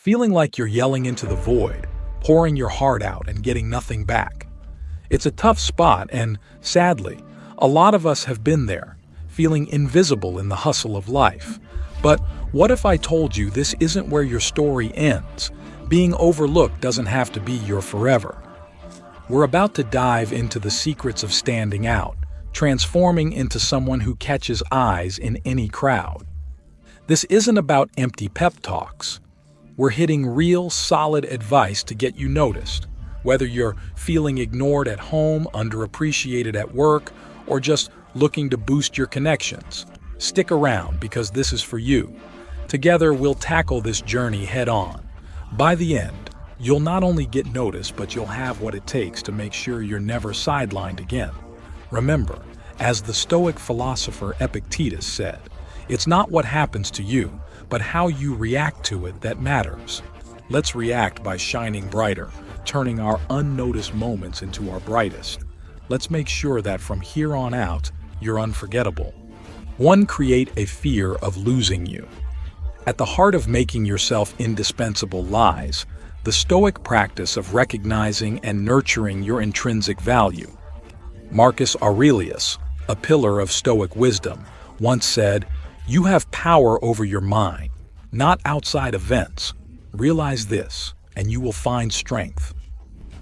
feeling like you're yelling into the void, pouring your heart out and getting nothing back. It's a tough spot, and sadly, a lot of us have been there, feeling invisible in the hustle of life. But what if I told you this isn't where your story ends? Being overlooked doesn't have to be your forever. We're about to dive into the secrets of standing out, transforming into someone who catches eyes in any crowd. This isn't about empty pep talks. We're hitting real, solid advice to get you noticed. Whether you're feeling ignored at home, underappreciated at work, or just looking to boost your connections, stick around because this is for you. Together, we'll tackle this journey head on. By the end, you'll not only get noticed, but you'll have what it takes to make sure you're never sidelined again. Remember, as the Stoic philosopher Epictetus said, it's not what happens to you, but how you react to it that matters. Let's react by shining brighter, turning our unnoticed moments into our brightest. Let's make sure that from here on out, you're unforgettable. 1. Create a fear of losing you. At the heart of making yourself indispensable lies the Stoic practice of recognizing and nurturing your intrinsic value. Marcus Aurelius, a pillar of Stoic wisdom, once said, "You have power over your mind, not outside events. Realize this, and you will find strength."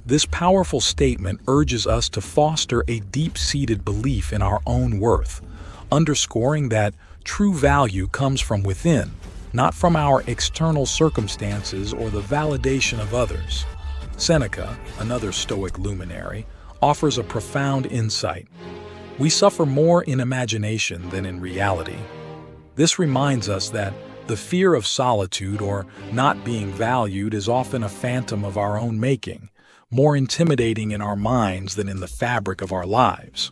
This powerful statement urges us to foster a deep-seated belief in our own worth, underscoring that true value comes from within, not from our external circumstances or the validation of others. Seneca, another Stoic luminary, offers a profound insight. We suffer more in imagination than in reality. This reminds us that the fear of solitude or not being valued is often a phantom of our own making, more intimidating in our minds than in the fabric of our lives.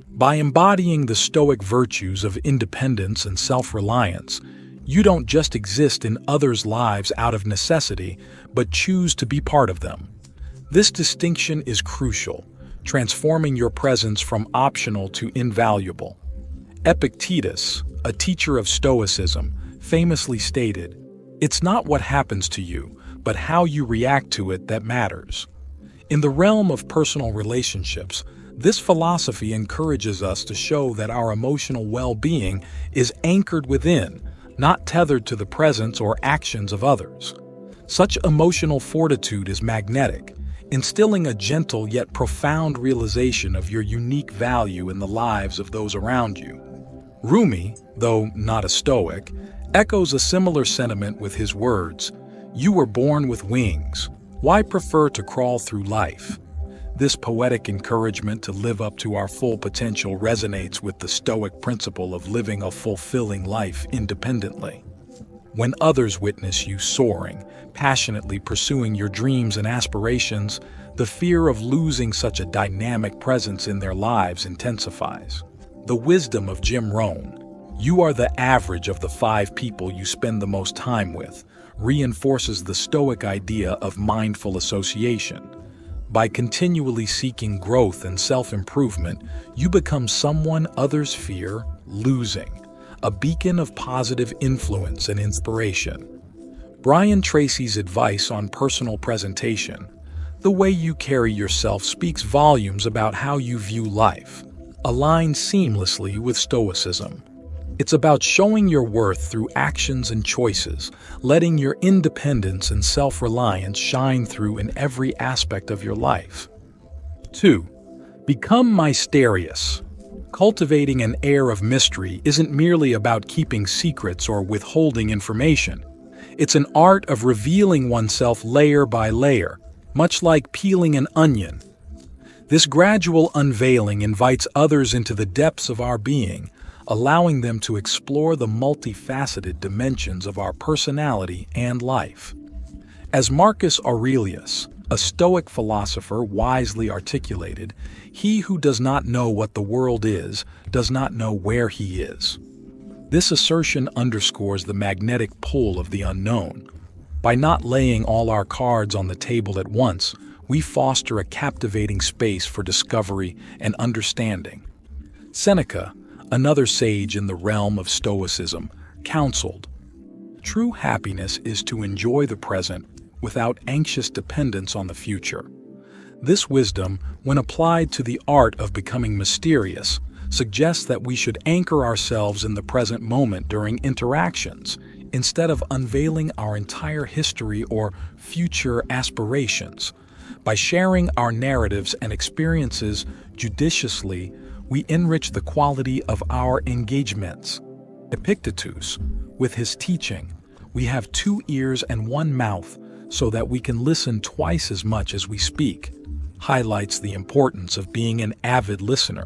By embodying the Stoic virtues of independence and self-reliance, you don't just exist in others' lives out of necessity, but choose to be part of them. This distinction is crucial, transforming your presence from optional to invaluable. Epictetus, a teacher of Stoicism, famously stated, "It's not what happens to you, but how you react to it that matters." In the realm of personal relationships, this philosophy encourages us to show that our emotional well-being is anchored within, not tethered to the presence or actions of others. Such emotional fortitude is magnetic, instilling a gentle yet profound realization of your unique value in the lives of those around you. Rumi, though not a Stoic, echoes a similar sentiment with his words, "You were born with wings. Why prefer to crawl through life?" This poetic encouragement to live up to our full potential resonates with the Stoic principle of living a fulfilling life independently. When others witness you soaring, passionately pursuing your dreams and aspirations, the fear of losing such a dynamic presence in their lives intensifies. The wisdom of Jim Rohn, "You are the average of the 5 people you spend the most time with," reinforces the Stoic idea of mindful association. By continually seeking growth and self-improvement, you become someone others fear losing, a beacon of positive influence and inspiration. Brian Tracy's advice on personal presentation, "The way you carry yourself speaks volumes about how you view life," aligns seamlessly with Stoicism. It's about showing your worth through actions and choices, letting your independence and self-reliance shine through in every aspect of your life. 2. Become mysterious. Cultivating an air of mystery isn't merely about keeping secrets or withholding information. It's an art of revealing oneself layer by layer, much like peeling an onion. This gradual unveiling invites others into the depths of our being, allowing them to explore the multifaceted dimensions of our personality and life. As Marcus Aurelius, a Stoic philosopher, wisely articulated, "He who does not know what the world is, does not know where he is." This assertion underscores the magnetic pull of the unknown. By not laying all our cards on the table at once, we foster a captivating space for discovery and understanding. Seneca, another sage in the realm of Stoicism, counseled, True happiness is to enjoy the present without anxious dependence on the future. This wisdom, when applied to the art of becoming mysterious, suggests that we should anchor ourselves in the present moment during interactions, instead of unveiling our entire history or future aspirations. By sharing our narratives and experiences judiciously, we enrich the quality of our engagements. Epictetus, with his teaching, "We have 2 ears and 1 mouth, so that we can listen twice as much as we speak," highlights the importance of being an avid listener.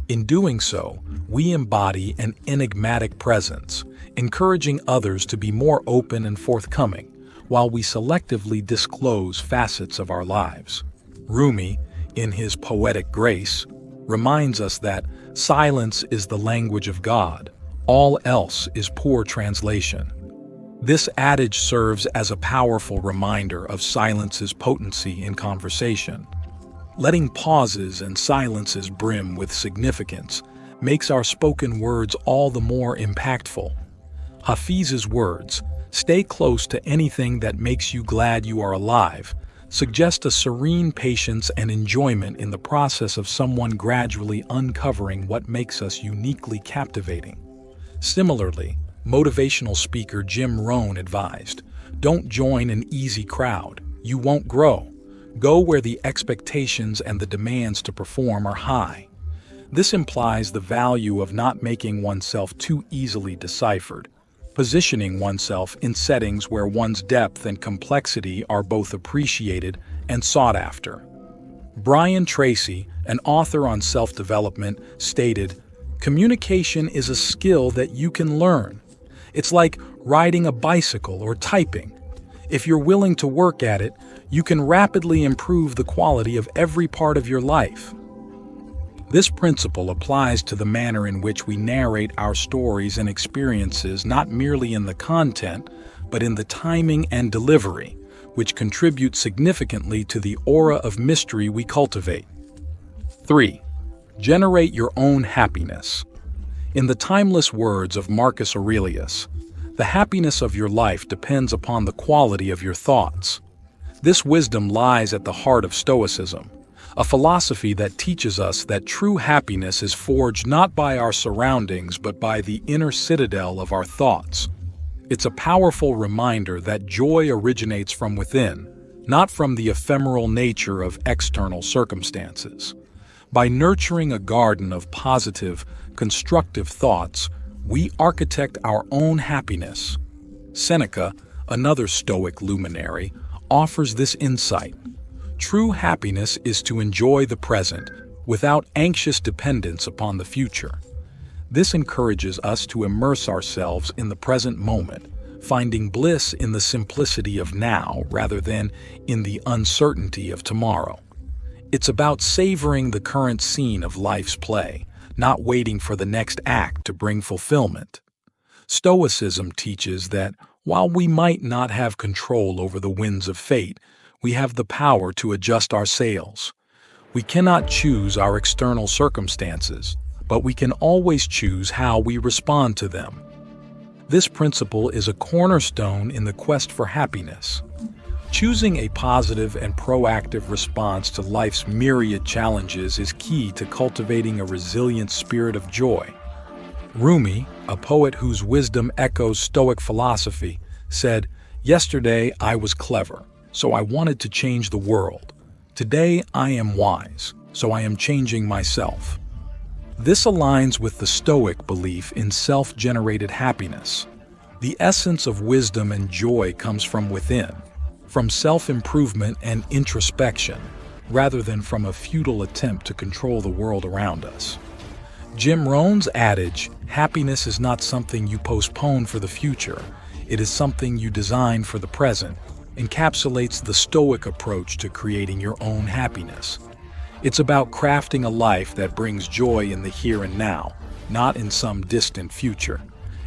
In doing so, we embody an enigmatic presence, encouraging others to be more open and forthcoming, while we selectively disclose facets of our lives. Rumi, in his poetic grace, reminds us that silence is the language of God, all else is poor translation. This adage serves as a powerful reminder of silence's potency in conversation. Letting pauses and silences brim with significance makes our spoken words all the more impactful. Hafiz's words, "Stay close to anything that makes you glad you are alive," suggest a serene patience and enjoyment in the process of someone gradually uncovering what makes us uniquely captivating. Similarly, motivational speaker Jim Rohn advised, "Don't join an easy crowd. You won't grow. Go where the expectations and the demands to perform are high." This implies the value of not making oneself too easily deciphered, positioning oneself in settings where one's depth and complexity are both appreciated and sought after. Brian Tracy, an author on self-development, stated, "Communication is a skill that you can learn. It's like riding a bicycle or typing. If you're willing to work at it, you can rapidly improve the quality of every part of your life." This principle applies to the manner in which we narrate our stories and experiences, not merely in the content, but in the timing and delivery, which contribute significantly to the aura of mystery we cultivate. 3. Generate your own happiness. In the timeless words of Marcus Aurelius, "The happiness of your life depends upon the quality of your thoughts." This wisdom lies at the heart of Stoicism, a philosophy that teaches us that true happiness is forged not by our surroundings but by the inner citadel of our thoughts. It's a powerful reminder that joy originates from within, not from the ephemeral nature of external circumstances. By nurturing a garden of positive, constructive thoughts, we architect our own happiness. Seneca, another Stoic luminary, offers this insight. True happiness is to enjoy the present without anxious dependence upon the future. This encourages us to immerse ourselves in the present moment, finding bliss in the simplicity of now rather than in the uncertainty of tomorrow. It's about savoring the current scene of life's play, not waiting for the next act to bring fulfillment. Stoicism teaches that while we might not have control over the winds of fate, we have the power to adjust our sails. We cannot choose our external circumstances, but we can always choose how we respond to them. This principle is a cornerstone in the quest for happiness. Choosing a positive and proactive response to life's myriad challenges is key to cultivating a resilient spirit of joy. Rumi, a poet whose wisdom echoes Stoic philosophy, said, "Yesterday I was clever, so I wanted to change the world. Today I am wise, so I am changing myself." This aligns with the Stoic belief in self-generated happiness. The essence of wisdom and joy comes from within, from self-improvement and introspection, rather than from a futile attempt to control the world around us. Jim Rohn's adage, "Happiness is not something you postpone for the future, it is something you design for the present," encapsulates the Stoic approach to creating your own happiness. It's about crafting a life that brings joy in the here and now, not in some distant future.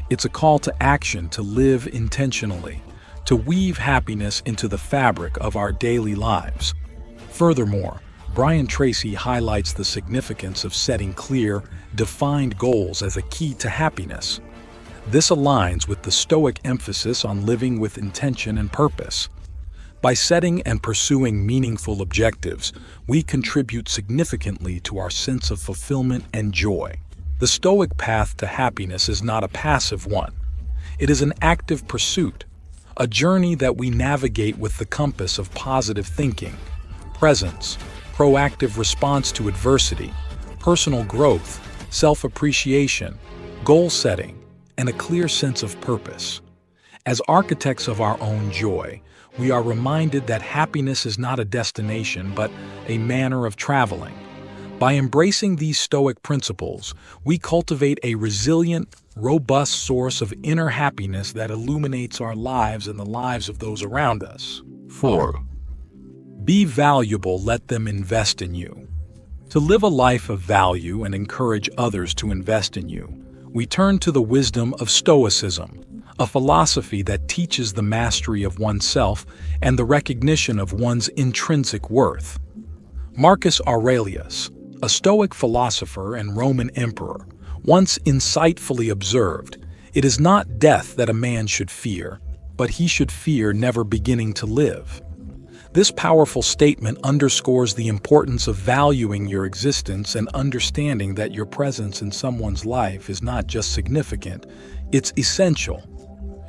It's a call to action to live intentionally, to weave happiness into the fabric of our daily lives. Furthermore, Brian Tracy highlights the significance of setting clear, defined goals as a key to happiness. This aligns with the Stoic emphasis on living with intention and purpose. By setting and pursuing meaningful objectives, we contribute significantly to our sense of fulfillment and joy. The Stoic path to happiness is not a passive one. It is an active pursuit, a journey that we navigate with the compass of positive thinking, presence, proactive response to adversity, personal growth, self-appreciation, goal setting, and a clear sense of purpose. As architects of our own joy, we are reminded that happiness is not a destination but a manner of traveling. By embracing these Stoic principles, we cultivate a resilient, robust source of inner happiness that illuminates our lives and the lives of those around us. 4. Be valuable, let them invest in you. To live a life of value and encourage others to invest in you, we turn to the wisdom of Stoicism, a philosophy that teaches the mastery of oneself and the recognition of one's intrinsic worth. Marcus Aurelius, a Stoic philosopher and Roman emperor, once insightfully observed, "It is not death that a man should fear, but he should fear never beginning to live." This powerful statement underscores the importance of valuing your existence and understanding that your presence in someone's life is not just significant, it's essential.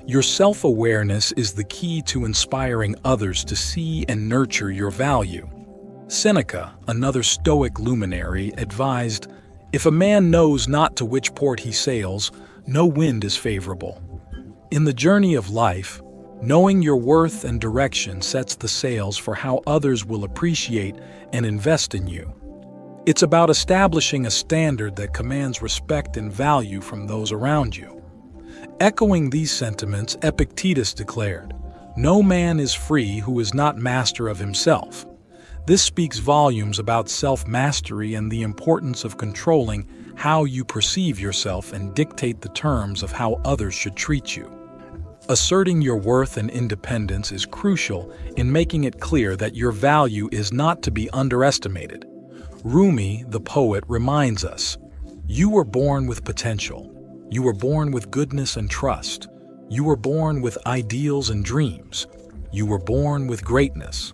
Your self-awareness is the key to inspiring others to see and nurture your value. Seneca, another Stoic luminary, advised, "If a man knows not to which port he sails, no wind is favorable." In the journey of life, knowing your worth and direction sets the sails for how others will appreciate and invest in you. It's about establishing a standard that commands respect and value from those around you. Echoing these sentiments, Epictetus declared, "No man is free who is not master of himself." This speaks volumes about self-mastery and the importance of controlling how you perceive yourself and dictate the terms of how others should treat you. Asserting your worth and independence is crucial in making it clear that your value is not to be underestimated. Rumi, the poet, reminds us, "You were born with potential. You were born with goodness and trust. You were born with ideals and dreams. You were born with greatness."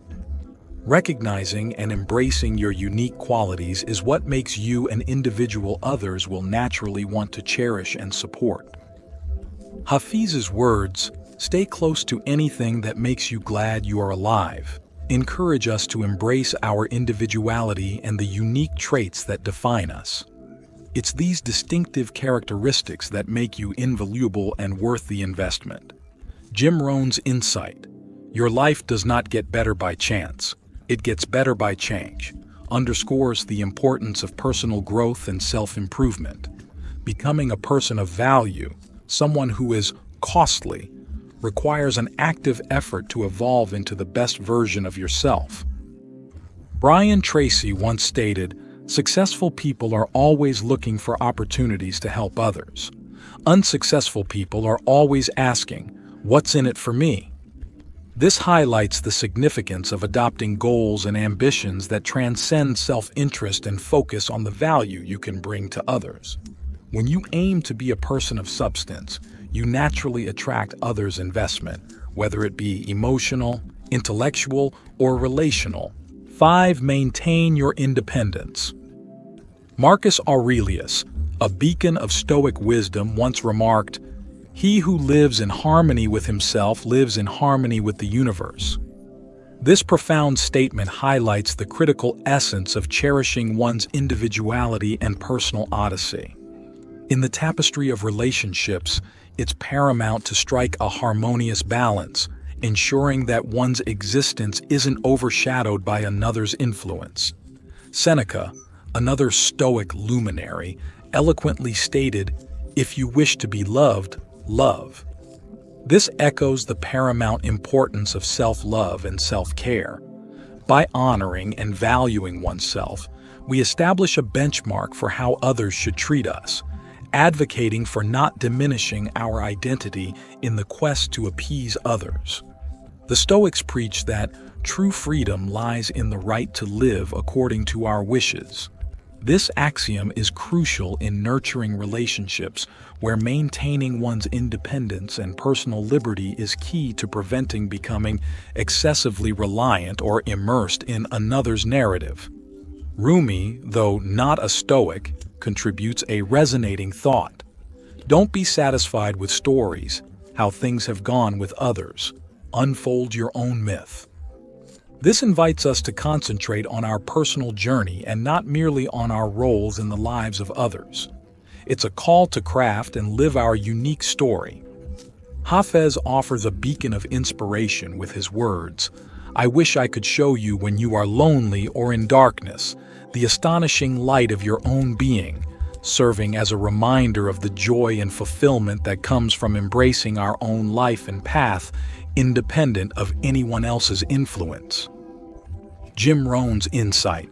Recognizing and embracing your unique qualities is what makes you an individual others will naturally want to cherish and support. Hafiz's words, "Stay close to anything that makes you glad you are alive," encourage us to embrace our individuality and the unique traits that define us. It's these distinctive characteristics that make you invaluable and worth the investment. Jim Rohn's insight, "Your life does not get better by chance, it gets better by change," underscores the importance of personal growth and self-improvement. Becoming a person of value, someone who is costly, requires an active effort to evolve into the best version of yourself. Brian Tracy once stated, "Successful people are always looking for opportunities to help others. Unsuccessful people are always asking, 'What's in it for me?'" This highlights the significance of adopting goals and ambitions that transcend self-interest and focus on the value you can bring to others. When you aim to be a person of substance, you naturally attract others' investment, whether it be emotional, intellectual, or relational. 5. Maintain your independence. Marcus Aurelius, a beacon of Stoic wisdom, once remarked, "He who lives in harmony with himself lives in harmony with the universe." This profound statement highlights the critical essence of cherishing one's individuality and personal odyssey. In the tapestry of relationships, it's paramount to strike a harmonious balance, ensuring that one's existence isn't overshadowed by another's influence. Seneca, another Stoic luminary, eloquently stated, "If you wish to be loved, love." This echoes the paramount importance of self-love and self-care. By honoring and valuing oneself, we establish a benchmark for how others should treat us, advocating for not diminishing our identity in the quest to appease others. The Stoics preach that true freedom lies in the right to live according to our wishes. This axiom is crucial in nurturing relationships where maintaining one's independence and personal liberty is key to preventing becoming excessively reliant or immersed in another's narrative. Rumi, though not a Stoic, contributes a resonating thought. Don't be satisfied with stories, how things have gone with others. Unfold your own myth. This invites us to concentrate on our personal journey and not merely on our roles in the lives of others. It's a call to craft and live our unique story. Hafez offers a beacon of inspiration with his words, "I wish I could show you when you are lonely or in darkness, the astonishing light of your own being," serving as a reminder of the joy and fulfillment that comes from embracing our own life and path, independent of anyone else's influence. Jim Rohn's insight.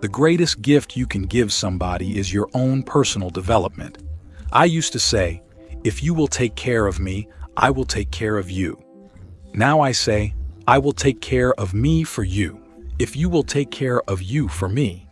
The greatest gift you can give somebody is your own personal development. I used to say, if you will take care of me, I will take care of you. Now I say, I will take care of me for you, if you will take care of you for me.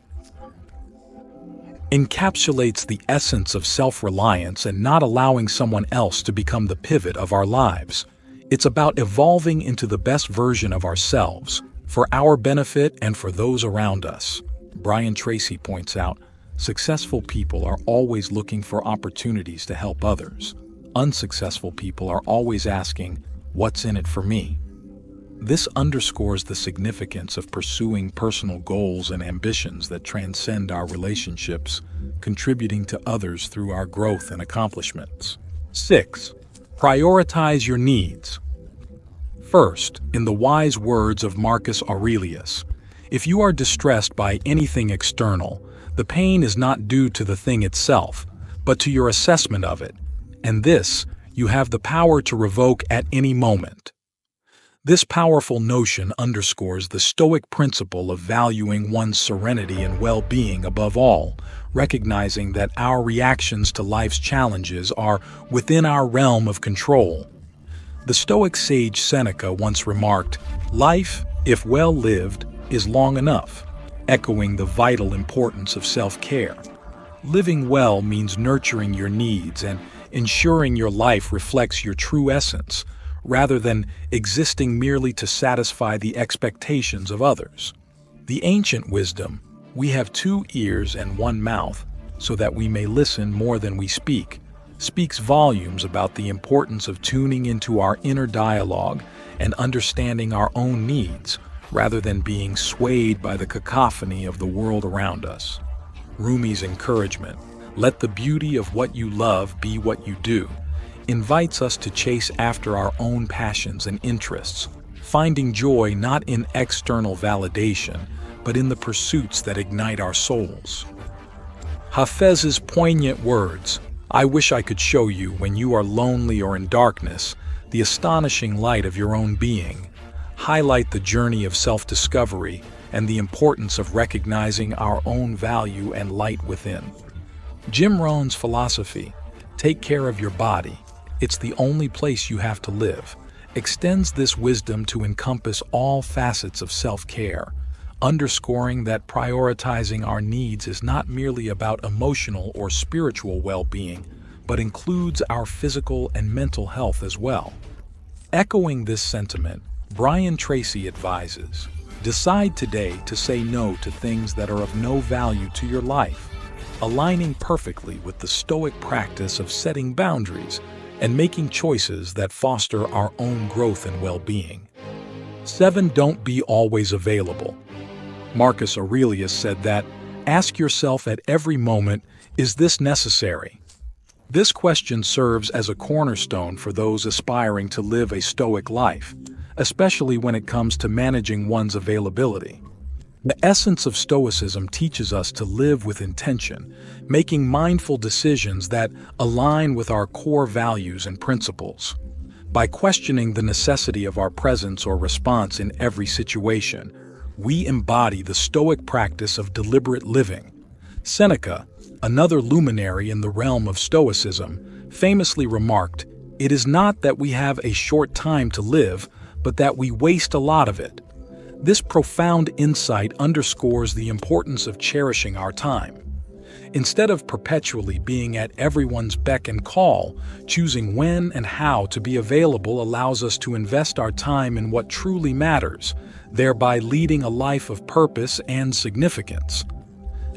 Encapsulates the essence of self-reliance and not allowing someone else to become the pivot of our lives. It's about evolving into the best version of ourselves, for our benefit and for those around us. Brian Tracy points out, successful people are always looking for opportunities to help others. Unsuccessful people are always asking, what's in it for me? This underscores the significance of pursuing personal goals and ambitions that transcend our relationships, contributing to others through our growth and accomplishments. 6. Prioritize your needs. First, in the wise words of Marcus Aurelius, if you are distressed by anything external, the pain is not due to the thing itself, but to your assessment of it, and this you have the power to revoke at any moment. This powerful notion underscores the Stoic principle of valuing one's serenity and well-being above all, recognizing that our reactions to life's challenges are within our realm of control. The Stoic sage Seneca once remarked, "Life, if well lived, is long enough," echoing the vital importance of self-care. Living well means nurturing your needs and ensuring your life reflects your true essence, rather than existing merely to satisfy the expectations of others. The ancient wisdom, "We have 2 ears and 1 mouth, so that we may listen more than we speak," speaks volumes about the importance of tuning into our inner dialogue and understanding our own needs, rather than being swayed by the cacophony of the world around us. Rumi's encouragement, "Let the beauty of what you love be what you do," invites us to chase after our own passions and interests, finding joy not in external validation, but in the pursuits that ignite our souls. Hafez's poignant words, "I wish I could show you when you are lonely or in darkness, the astonishing light of your own being," highlight the journey of self-discovery and the importance of recognizing our own value and light within. Jim Rohn's philosophy, "Take care of your body, it's the only place you have to live," extends this wisdom to encompass all facets of self-care, underscoring that prioritizing our needs is not merely about emotional or spiritual well-being, but includes our physical and mental health as well. Echoing this sentiment, Brian Tracy advises, "Decide today to say no to things that are of no value to your life," aligning perfectly with the Stoic practice of setting boundaries and making choices that foster our own growth and well-being. 7. Don't be always available. Marcus Aurelius said that, "Ask yourself at every moment, is this necessary?" This question serves as a cornerstone for those aspiring to live a Stoic life, especially when it comes to managing one's availability. The essence of Stoicism teaches us to live with intention, making mindful decisions that align with our core values and principles. By questioning the necessity of our presence or response in every situation, we embody the Stoic practice of deliberate living. Seneca, another luminary in the realm of Stoicism, famously remarked, "It is not that we have a short time to live, but that we waste a lot of it." This profound insight underscores the importance of cherishing our time. Instead of perpetually being at everyone's beck and call, choosing when and how to be available allows us to invest our time in what truly matters, thereby leading a life of purpose and significance.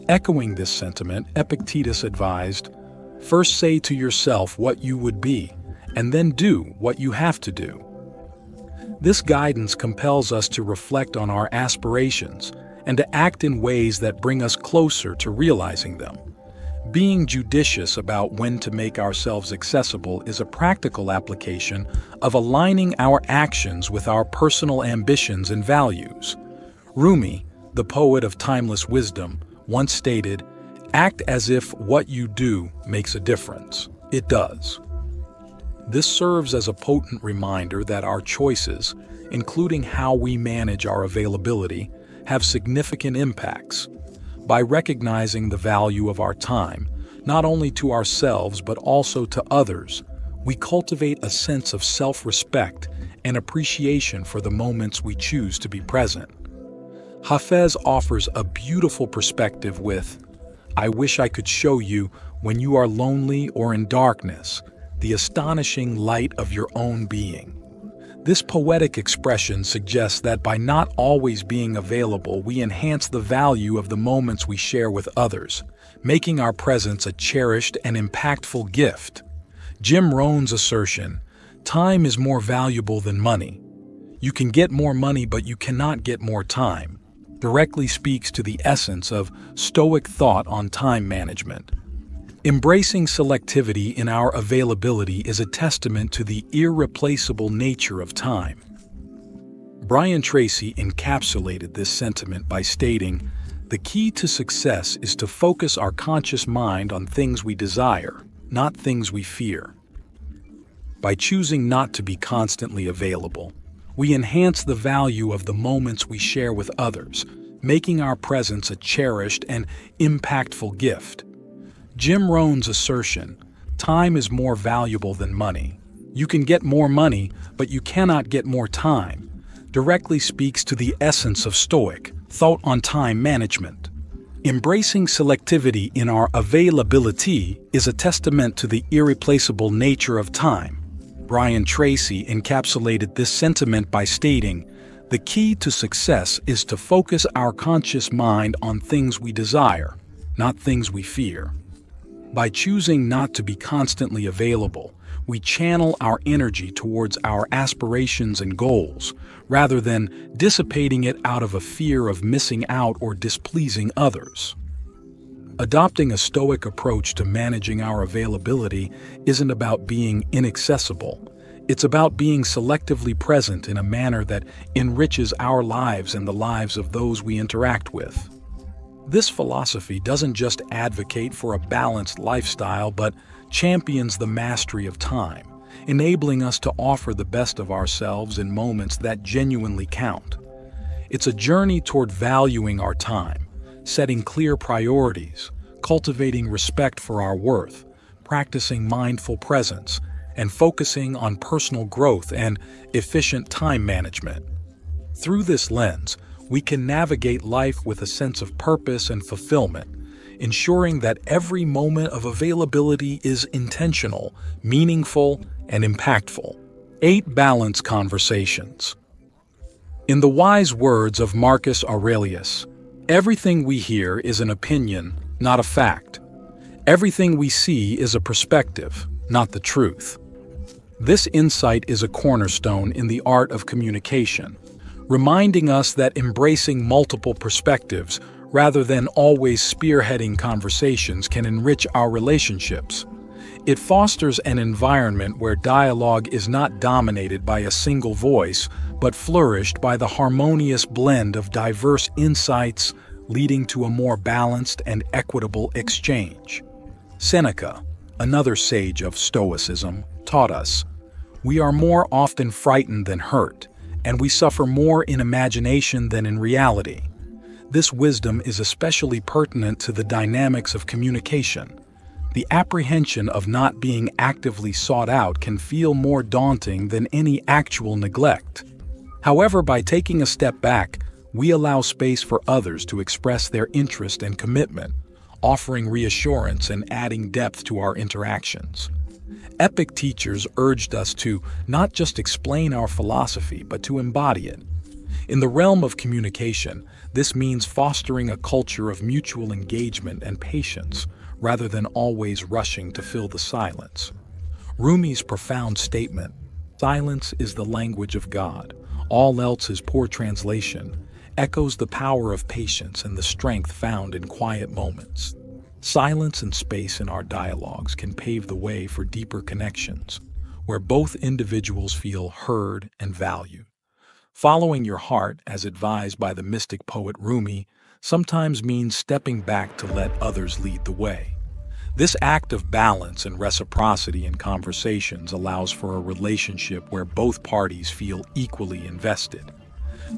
Echoing this sentiment, Epictetus advised, "First say to yourself what you would be, and then do what you have to do." This guidance compels us to reflect on our aspirations and to act in ways that bring us closer to realizing them. Being judicious about when to make ourselves accessible is a practical application of aligning our actions with our personal ambitions and values. Rumi, the poet of timeless wisdom, once stated, "Act as if what you do makes a difference. It does." This serves as a potent reminder that our choices, including how we manage our availability, have significant impacts. By recognizing the value of our time, not only to ourselves but also to others, we cultivate a sense of self-respect and appreciation for the moments we choose to be present. Hafez offers a beautiful perspective with, "I wish I could show you, when you are lonely or in darkness, the astonishing light of your own being." This poetic expression suggests that by not always being available, we enhance the value of the moments we share with others, making our presence a cherished and impactful gift. Jim Rohn's assertion, "Time is more valuable than money. You can get more money, but you cannot get more time," directly speaks to the essence of Stoic thought on time management. Embracing selectivity in our availability is a testament to the irreplaceable nature of time. Brian Tracy encapsulated this sentiment by stating, "The key to success is to focus our conscious mind on things we desire, not things we fear." By choosing not to be constantly available, we enhance the value of the moments we share with others, making our presence a cherished and impactful gift. Jim Rohn's assertion, "Time is more valuable than money. You can get more money, but you cannot get more time," directly speaks to the essence of Stoic thought on time management. Embracing selectivity in our availability is a testament to the irreplaceable nature of time. Brian Tracy encapsulated this sentiment by stating, "The key to success is to focus our conscious mind on things we desire, not things we fear." By choosing not to be constantly available, we channel our energy towards our aspirations and goals, rather than dissipating it out of a fear of missing out or displeasing others. Adopting a Stoic approach to managing our availability isn't about being inaccessible. It's about being selectively present in a manner that enriches our lives and the lives of those we interact with. This philosophy doesn't just advocate for a balanced lifestyle, but champions the mastery of time, enabling us to offer the best of ourselves in moments that genuinely count. It's a journey toward valuing our time, setting clear priorities, cultivating respect for our worth, practicing mindful presence, and focusing on personal growth and efficient time management. Through this lens, we can navigate life with a sense of purpose and fulfillment, ensuring that every moment of availability is intentional, meaningful, and impactful. 8 Balance Conversations. In the wise words of Marcus Aurelius, "Everything we hear is an opinion, not a fact. Everything we see is a perspective, not the truth." This insight is a cornerstone in the art of communication, reminding us that embracing multiple perspectives rather than always spearheading conversations can enrich our relationships. It fosters an environment where dialogue is not dominated by a single voice, but flourished by the harmonious blend of diverse insights, leading to a more balanced and equitable exchange. Seneca, another sage of Stoicism, taught us, "We are more often frightened than hurt, and we suffer more in imagination than in reality." This wisdom is especially pertinent to the dynamics of communication. The apprehension of not being actively sought out can feel more daunting than any actual neglect. However, by taking a step back, We allow space for others to express their interest and commitment, offering reassurance and adding depth to our interactions. Epic teachers urged us to not just explain our philosophy, but to embody it. In the realm of communication, this means fostering a culture of mutual engagement and patience, rather than always rushing to fill the silence. Rumi's profound statement, "Silence is the language of God, all else is poor translation," echoes the power of patience and the strength found in quiet moments. Silence and space in our dialogues can pave the way for deeper connections, where both individuals feel heard and valued. Following your heart, as advised by the mystic poet Rumi, sometimes means stepping back to let others lead the way. This act of balance and reciprocity in conversations allows for a relationship where both parties feel equally invested.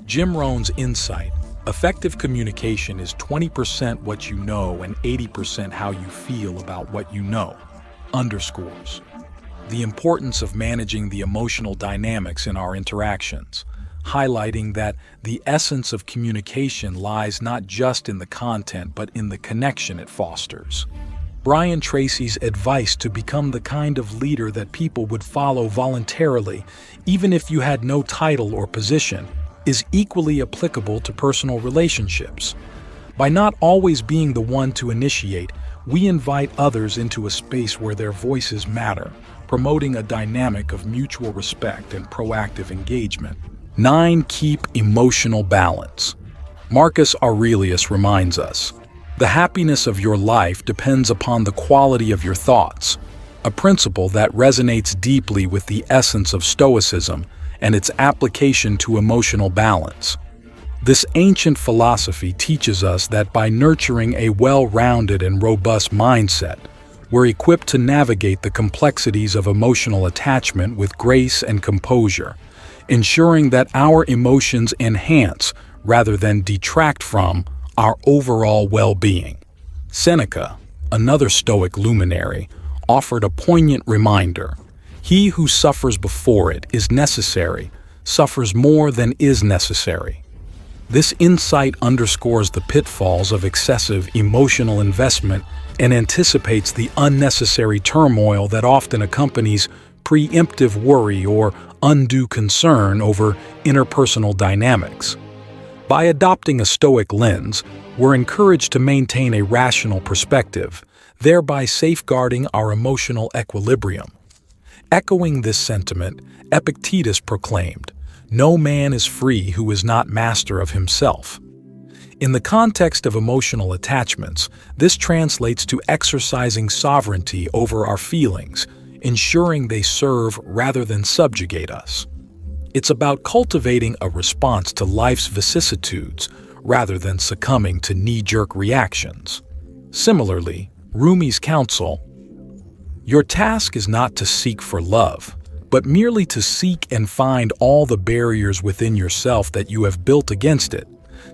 Jim Rohn's insight, effective communication is 20% what you know and 80% how you feel about what you know, underscores the importance of managing the emotional dynamics in our interactions, highlighting that the essence of communication lies not just in the content but in the connection it fosters. Brian Tracy's advice to become the kind of leader that people would follow voluntarily, even if you had no title or position, is equally applicable to personal relationships. By not always being the one to initiate, we invite others into a space where their voices matter, promoting a dynamic of mutual respect and proactive engagement. 9. Keep emotional balance. Marcus Aurelius reminds us, "The happiness of your life depends upon the quality of your thoughts," a principle that resonates deeply with the essence of Stoicism and its application to emotional balance. This ancient philosophy teaches us that by nurturing a well-rounded and robust mindset, we're equipped to navigate the complexities of emotional attachment with grace and composure, ensuring that our emotions enhance, rather than detract from, our overall well-being. Seneca, another Stoic luminary, offered a poignant reminder: "He who suffers before it is necessary, suffers more than is necessary." This insight underscores the pitfalls of excessive emotional investment and anticipates the unnecessary turmoil that often accompanies preemptive worry or undue concern over interpersonal dynamics. By adopting a Stoic lens, we're encouraged to maintain a rational perspective, thereby safeguarding our emotional equilibrium. Echoing this sentiment, Epictetus proclaimed, "No man is free who is not master of himself." In the context of emotional attachments, this translates to exercising sovereignty over our feelings, ensuring they serve rather than subjugate us. It's about cultivating a response to life's vicissitudes rather than succumbing to knee-jerk reactions. Similarly, Rumi's counsel, "Your task is not to seek for love, but merely to seek and find all the barriers within yourself that you have built against it,"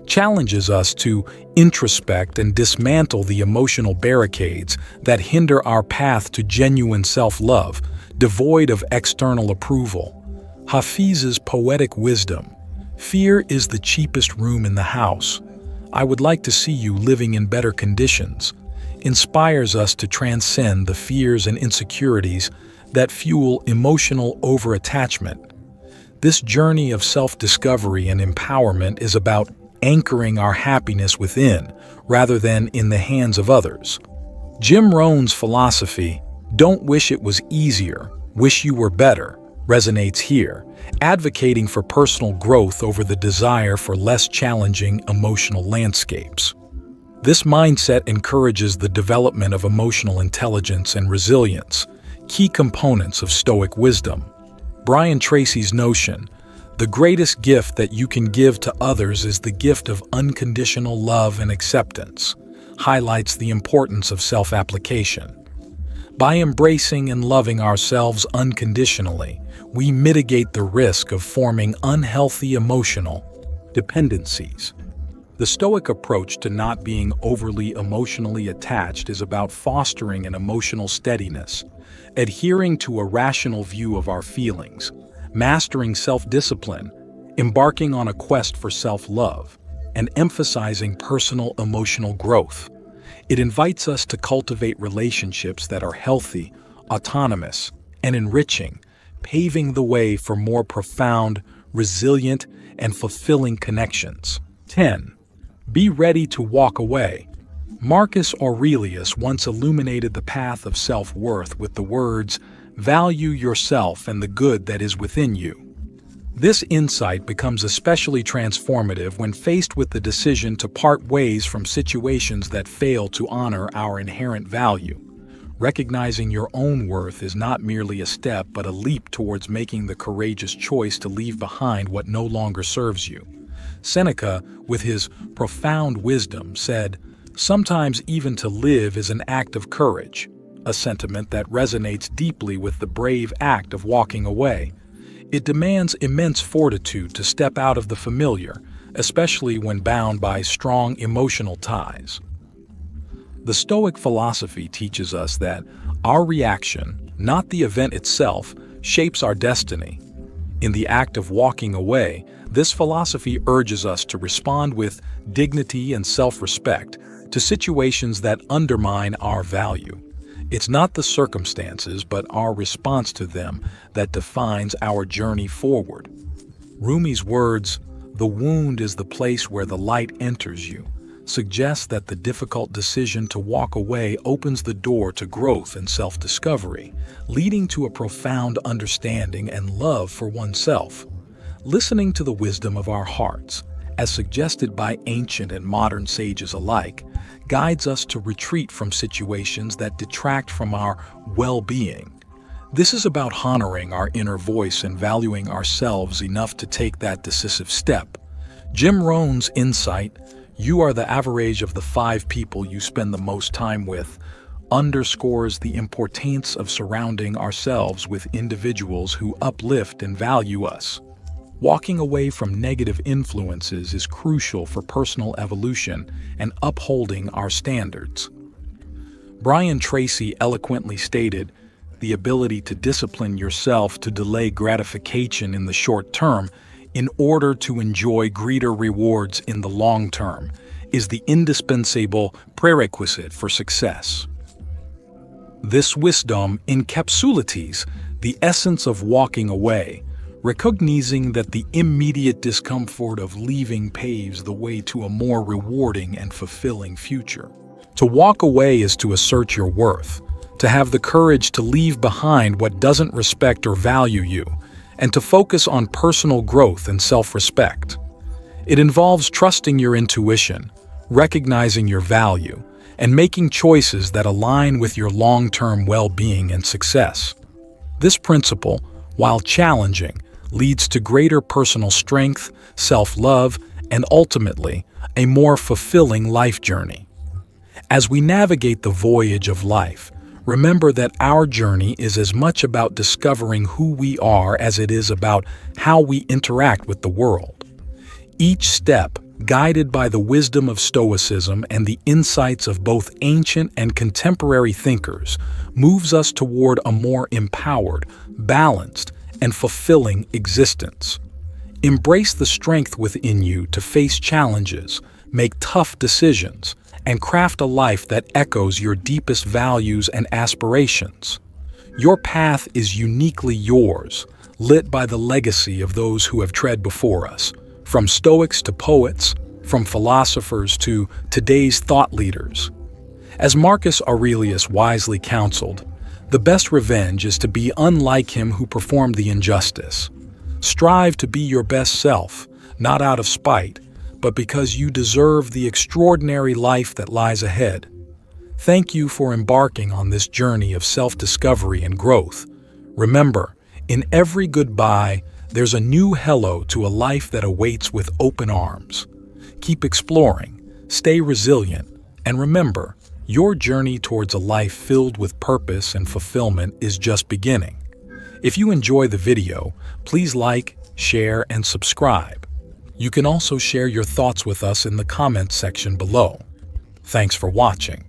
challenges us to introspect and dismantle the emotional barricades that hinder our path to genuine self-love, devoid of external approval. Hafiz's poetic wisdom, "Fear is the cheapest room in the house. I would like to see you living in better conditions," inspires us to transcend the fears and insecurities that fuel emotional overattachment. This journey of self-discovery and empowerment is about anchoring our happiness within, rather than in the hands of others. Jim Rohn's philosophy, "Don't wish it was easier, wish you were better," resonates here, advocating for personal growth over the desire for less challenging emotional landscapes. This mindset encourages the development of emotional intelligence and resilience, key components of Stoic wisdom. Brian Tracy's notion, "The greatest gift that you can give to others is the gift of unconditional love and acceptance," highlights the importance of self-application. By embracing and loving ourselves unconditionally, we mitigate the risk of forming unhealthy emotional dependencies. The Stoic approach to not being overly emotionally attached is about fostering an emotional steadiness, adhering to a rational view of our feelings, mastering self-discipline, embarking on a quest for self-love. and emphasizing personal emotional growth. It invites us to cultivate relationships that are healthy, autonomous, and enriching, paving the way for more profound, resilient, and fulfilling connections. 10. Be ready to walk away. Marcus Aurelius once illuminated the path of self-worth with the words, "Value yourself and the good that is within you." This insight becomes especially transformative when faced with the decision to part ways from situations that fail to honor our inherent value. Recognizing your own worth is not merely a step but a leap towards making the courageous choice to leave behind what no longer serves you. Seneca, with his profound wisdom, said, "Sometimes even to live is an act of courage," a sentiment that resonates deeply with the brave act of walking away. It demands immense fortitude to step out of the familiar, especially when bound by strong emotional ties. The Stoic philosophy teaches us that our reaction, not the event itself, shapes our destiny. In the act of walking away, this philosophy urges us to respond with dignity and self-respect to situations that undermine our value. It's not the circumstances, but our response to them that defines our journey forward. Rumi's words, "The wound is the place where the light enters you," suggest that the difficult decision to walk away opens the door to growth and self-discovery, leading to a profound understanding and love for oneself. Listening to the wisdom of our hearts, as suggested by ancient and modern sages alike, guides us to retreat from situations that detract from our well-being. This is about honoring our inner voice and valuing ourselves enough to take that decisive step. Jim Rohn's insight, "You are the average of the 5 people you spend the most time with," underscores the importance of surrounding ourselves with individuals who uplift and value us. Walking away from negative influences is crucial for personal evolution and upholding our standards. Brian Tracy eloquently stated, "The ability to discipline yourself to delay gratification in the short term in order to enjoy greater rewards in the long term is the indispensable prerequisite for success." This wisdom encapsulates the essence of walking away, recognizing that the immediate discomfort of leaving paves the way to a more rewarding and fulfilling future. To walk away is to assert your worth, to have the courage to leave behind what doesn't respect or value you, and to focus on personal growth and self-respect. It involves trusting your intuition, recognizing your value, and making choices that align with your long-term well-being and success. This principle, while challenging, leads to greater personal strength, self-love, and ultimately, a more fulfilling life journey. As we navigate the voyage of life, remember that our journey is as much about discovering who we are as it is about how we interact with the world. Each step, guided by the wisdom of Stoicism and the insights of both ancient and contemporary thinkers, moves us toward a more empowered, balanced, and fulfilling existence. Embrace the strength within you to face challenges, make tough decisions, and craft a life that echoes your deepest values and aspirations. Your path is uniquely yours, lit by the legacy of those who have tread before us, from Stoics to poets, from philosophers to today's thought leaders. As Marcus Aurelius wisely counseled, the best revenge is to be unlike him who performed the injustice. Strive to be your best self, not out of spite, but because you deserve the extraordinary life that lies ahead. Thank you for embarking on this journey of self-discovery and growth. Remember, in every goodbye, there's a new hello to a life that awaits with open arms. Keep exploring, stay resilient, and remember, your journey towards a life filled with purpose and fulfillment is just beginning. If you enjoy the video, please like, share, and subscribe. You can also share your thoughts with us in the comments section below. Thanks for watching.